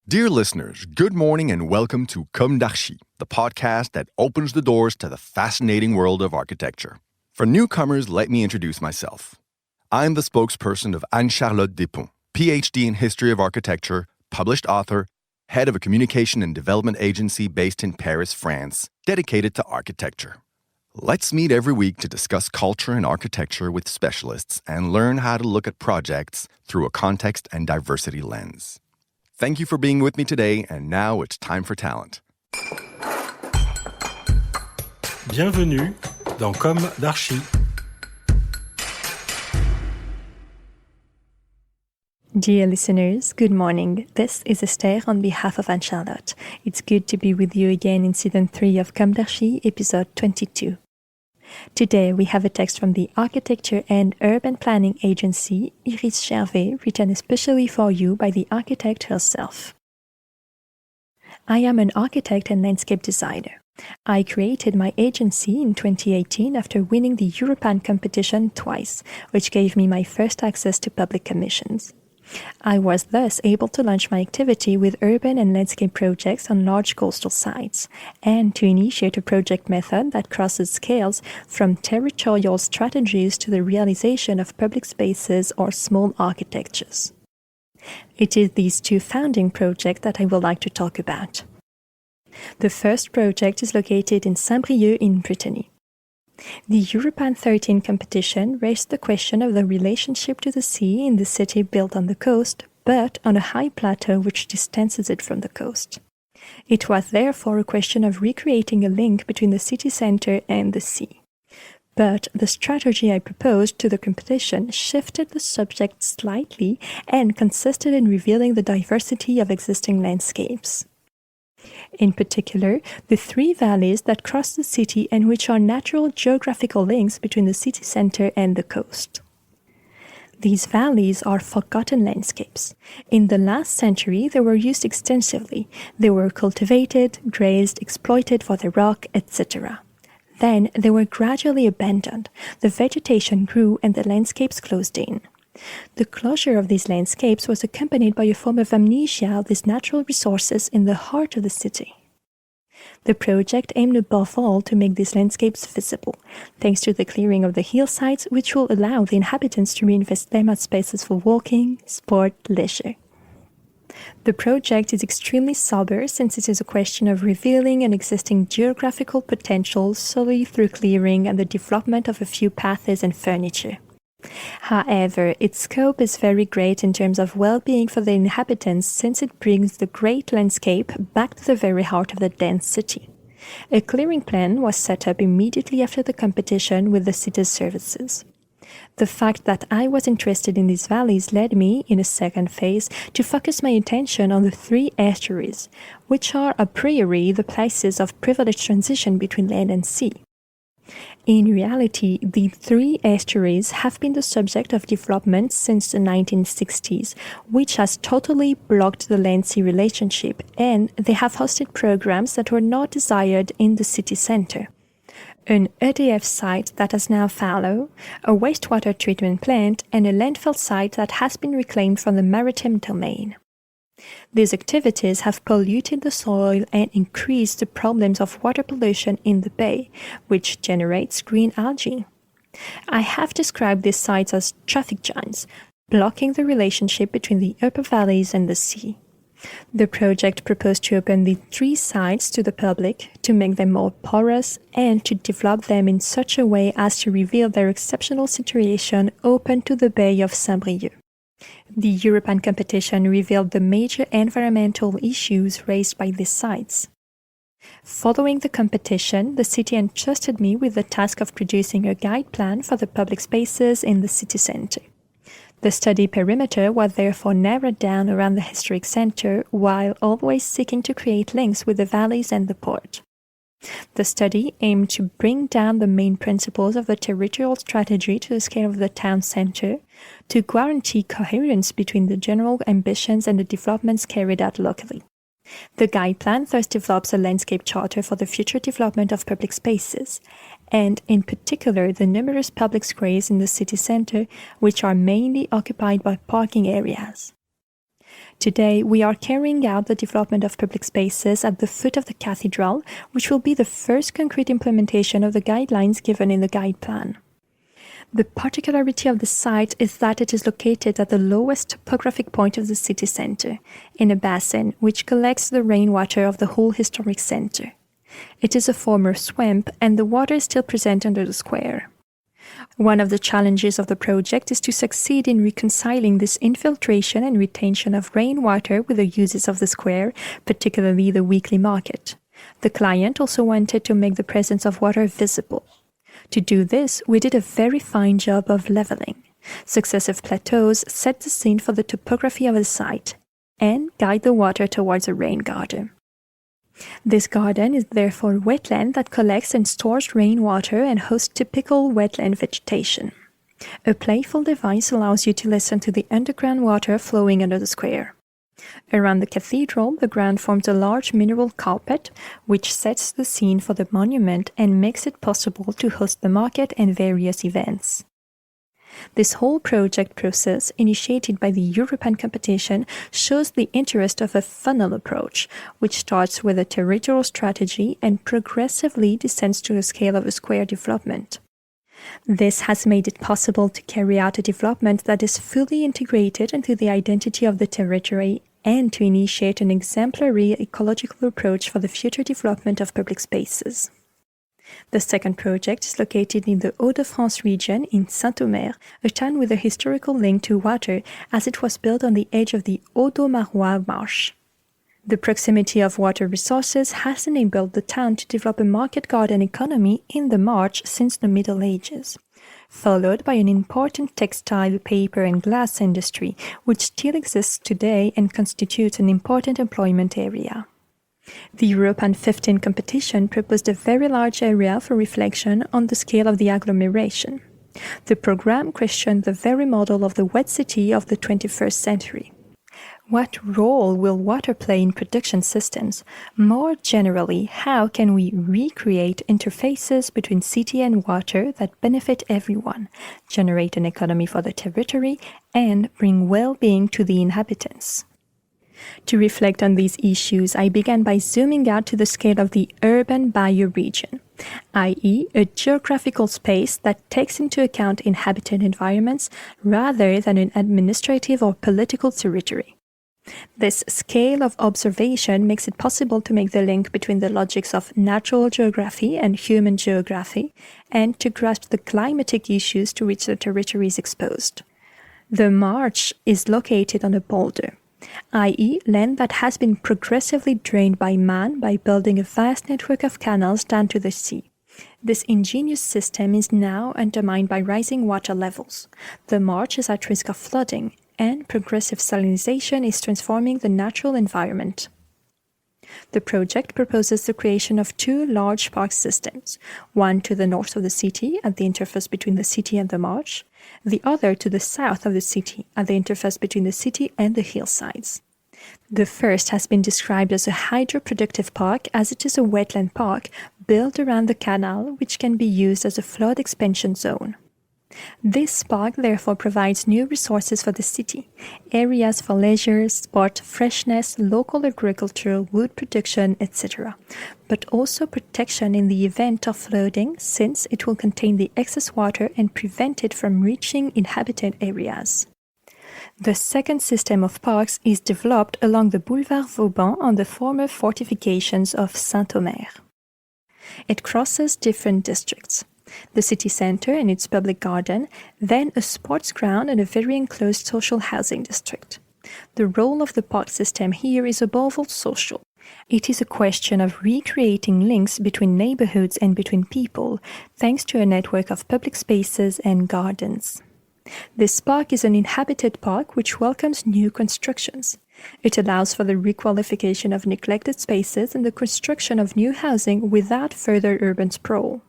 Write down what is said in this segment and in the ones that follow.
Dear listeners, good morning and welcome to Comme d'Archi, the podcast that opens the doors to the fascinating world of architecture. For newcomers, let me introduce myself. I'm the spokesperson of Anne-Charlotte Despons, PhD in History of Architecture, published author, head of a communication and development agency based in Paris, France, dedicated to architecture. Let's meet every week to discuss culture and architecture with specialists and learn how to look at projects through a context and diversity lens. Thank you for being with me today, and now it's time for talent. Bienvenue dans Comme d'Archi. Dear listeners, good morning. This is Esther on behalf of Anne-Charlotte. It's good to be with you again in Season 3 of Comme d'Archi, Episode 22. Today we have a text from the Architecture and Urban Planning Agency, Iris Chervet, written especially for you by the architect herself. I am an architect and landscape designer. I created my agency in 2018 after winning the Europan competition twice, which gave me my first access to public commissions. I was thus able to launch my activity with urban and landscape projects on large coastal sites, and to initiate a project method that crosses scales from territorial strategies to the realization of public spaces or small architectures. It is these two founding projects that I would like to talk about. The first project is located in Saint-Brieuc in Brittany. The Europan 13 competition raised the question of the relationship to the sea in the city built on the coast, but on a high plateau which distances it from the coast. It was therefore a question of recreating a link between the city center and the sea. But the strategy I proposed to the competition shifted the subject slightly and consisted in revealing the diversity of existing landscapes. In particular, the three valleys that cross the city and which are natural geographical links between the city center and the coast. These valleys are forgotten landscapes. In the last century, they were used extensively. They were cultivated, grazed, exploited for the rock, etc. Then they were gradually abandoned. The vegetation grew and the landscapes closed in. The closure of these landscapes was accompanied by a form of amnesia of these natural resources in the heart of the city. The project aimed above all to make these landscapes visible, thanks to the clearing of the hillsides, which will allow the inhabitants to reinvest them as spaces for walking, sport, leisure. The project is extremely sober since it is a question of revealing an existing geographical potential solely through clearing and the development of a few paths and furniture. However, its scope is very great in terms of well-being for the inhabitants since it brings the great landscape back to the very heart of the dense city. A clearing plan was set up immediately after the competition with the city's services. The fact that I was interested in these valleys led me, in a second phase, to focus my attention on the three estuaries, which are a priori the places of privileged transition between land and sea. In reality, the three estuaries have been the subject of development since the 1960s, which has totally blocked the land-sea relationship, and they have hosted programs that were not desired in the city center. An EDF site that has now fallow, a wastewater treatment plant, and a landfill site that has been reclaimed from the maritime domain. These activities have polluted the soil and increased the problems of water pollution in the bay, which generates green algae. I have described these sites as traffic jams, blocking the relationship between the upper valleys and the sea. The project proposed to open the three sites to the public, to make them more porous, and to develop them in such a way as to reveal their exceptional situation open to the Bay of Saint-Brieuc. The Europan competition revealed the major environmental issues raised by these sites. Following the competition, the city entrusted me with the task of producing a guide plan for the public spaces in the city center. The study perimeter was therefore narrowed down around the historic center, while always seeking to create links with the valleys and the port. The study aimed to bring down the main principles of the territorial strategy to the scale of the town center, to guarantee coherence between the general ambitions and the developments carried out locally. The guide plan thus develops a landscape charter for the future development of public spaces, and in particular the numerous public squares in the city center, which are mainly occupied by parking areas. Today, we are carrying out the development of public spaces at the foot of the cathedral, which will be the first concrete implementation of the guidelines given in the guide plan. The particularity of the site is that it is located at the lowest topographic point of the city center, in a basin which collects the rainwater of the whole historic center. It is a former swamp, and the water is still present under the square. One of the challenges of the project is to succeed in reconciling this infiltration and retention of rainwater with the uses of the square, particularly the weekly market. The client also wanted to make the presence of water visible. To do this, we did a very fine job of leveling. Successive plateaus set the scene for the topography of the site and guide the water towards a rain garden. This garden is therefore wetland that collects and stores rainwater and hosts typical wetland vegetation. A playful device allows you to listen to the underground water flowing under the square. Around the cathedral, the ground forms a large mineral carpet, which sets the scene for the monument and makes it possible to host the market and various events. This whole project process, initiated by the Europan competition, shows the interest of a funnel approach, which starts with a territorial strategy and progressively descends to the scale of a square development. This has made it possible to carry out a development that is fully integrated into the identity of the territory and to initiate an exemplary ecological approach for the future development of public spaces. The second project is located in the Hauts-de-France region in Saint-Omer, a town with a historical link to water as it was built on the edge of the Audomarois marsh. The proximity of water resources has enabled the town to develop a market garden economy in the marsh since the Middle Ages, followed by an important textile, paper and glass industry, which still exists today and constitutes an important employment area. The Europan 15 competition proposed a very large area for reflection on the scale of the agglomeration. The program questioned the very model of the wet city of the 21st century. What role will water play in production systems? More generally, how can we recreate interfaces between city and water that benefit everyone, generate an economy for the territory, and bring well-being to the inhabitants? To reflect on these issues, I began by zooming out to the scale of the urban bioregion, i.e., a geographical space that takes into account inhabited environments rather than an administrative or political territory. This scale of observation makes it possible to make the link between the logics of natural geography and human geography, and to grasp the climatic issues to which the territory is exposed. The marsh is located on a boulder, i.e., land that has been progressively drained by man by building a vast network of canals down to the sea. This ingenious system is now undermined by rising water levels. The marsh is at risk of flooding, and progressive salinization is transforming the natural environment. The project proposes the creation of two large park systems, one to the north of the city at the interface between the city and the marsh, the other to the south of the city at the interface between the city and the hillsides. The first has been described as a hydroproductive park as it is a wetland park built around the canal which can be used as a flood expansion zone. This park therefore provides new resources for the city, areas for leisure, sport, freshness, local agriculture, wood production, etc., but also protection in the event of flooding since it will contain the excess water and prevent it from reaching inhabited areas. The second system of parks is developed along the Boulevard Vauban on the former fortifications of Saint-Omer. It crosses different districts: the city center and its public garden, then a sports ground and a very enclosed social housing district. The role of the park system here is above all social. It is a question of recreating links between neighborhoods and between people, thanks to a network of public spaces and gardens. This park is an inhabited park which welcomes new constructions. It allows for the requalification of neglected spaces and the construction of new housing without further urban sprawl.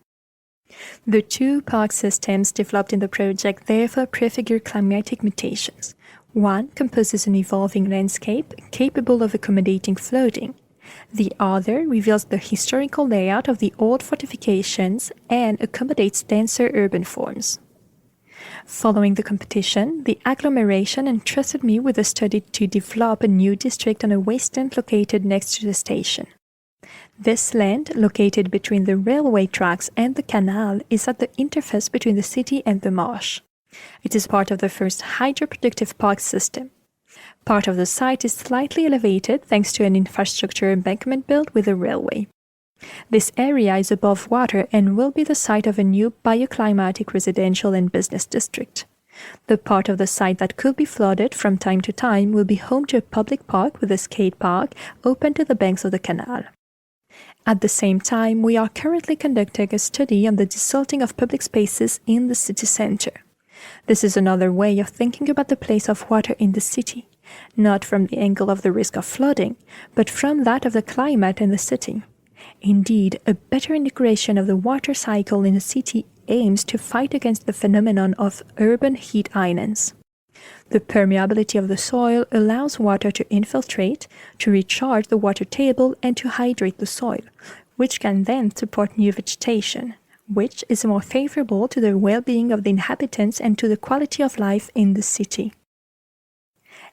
The two park systems developed in the project therefore prefigure climatic mutations. One composes an evolving landscape capable of accommodating flooding. The other reveals the historical layout of the old fortifications and accommodates denser urban forms. Following the competition, the agglomeration entrusted me with a study to develop a new district on a wasteland located next to the station. This land, located between the railway tracks and the canal, is at the interface between the city and the marsh. It is part of the first hydroproductive park system. Part of the site is slightly elevated thanks to an infrastructure embankment built with a railway. This area is above water and will be the site of a new bioclimatic residential and business district. The part of the site that could be flooded from time to time will be home to a public park with a skate park open to the banks of the canal. At the same time, we are currently conducting a study on the desalting of public spaces in the city center. This is another way of thinking about the place of water in the city, not from the angle of the risk of flooding, but from that of the climate in the city. Indeed, a better integration of the water cycle in a city aims to fight against the phenomenon of urban heat islands. The permeability of the soil allows water to infiltrate, to recharge the water table, and to hydrate the soil, which can then support new vegetation, which is more favorable to the well-being of the inhabitants and to the quality of life in the city.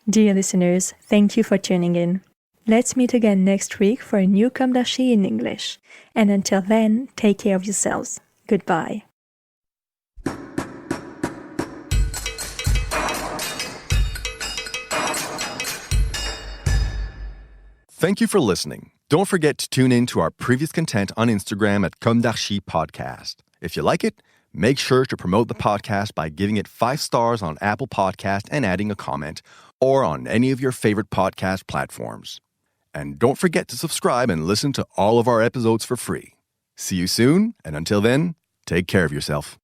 Dear listeners, thank you for tuning in. Let's meet again next week for a new Comme d'Archi in English. And until then, take care of yourselves. Goodbye. Thank you for listening. Don't forget to tune in to our previous content on Instagram at Comme d'Archi Podcast. If you like it, make sure to promote the podcast by giving it 5 stars on Apple Podcast and adding a comment, or on any of your favorite podcast platforms. And don't forget to subscribe and listen to all of our episodes for free. See you soon, and until then, take care of yourself.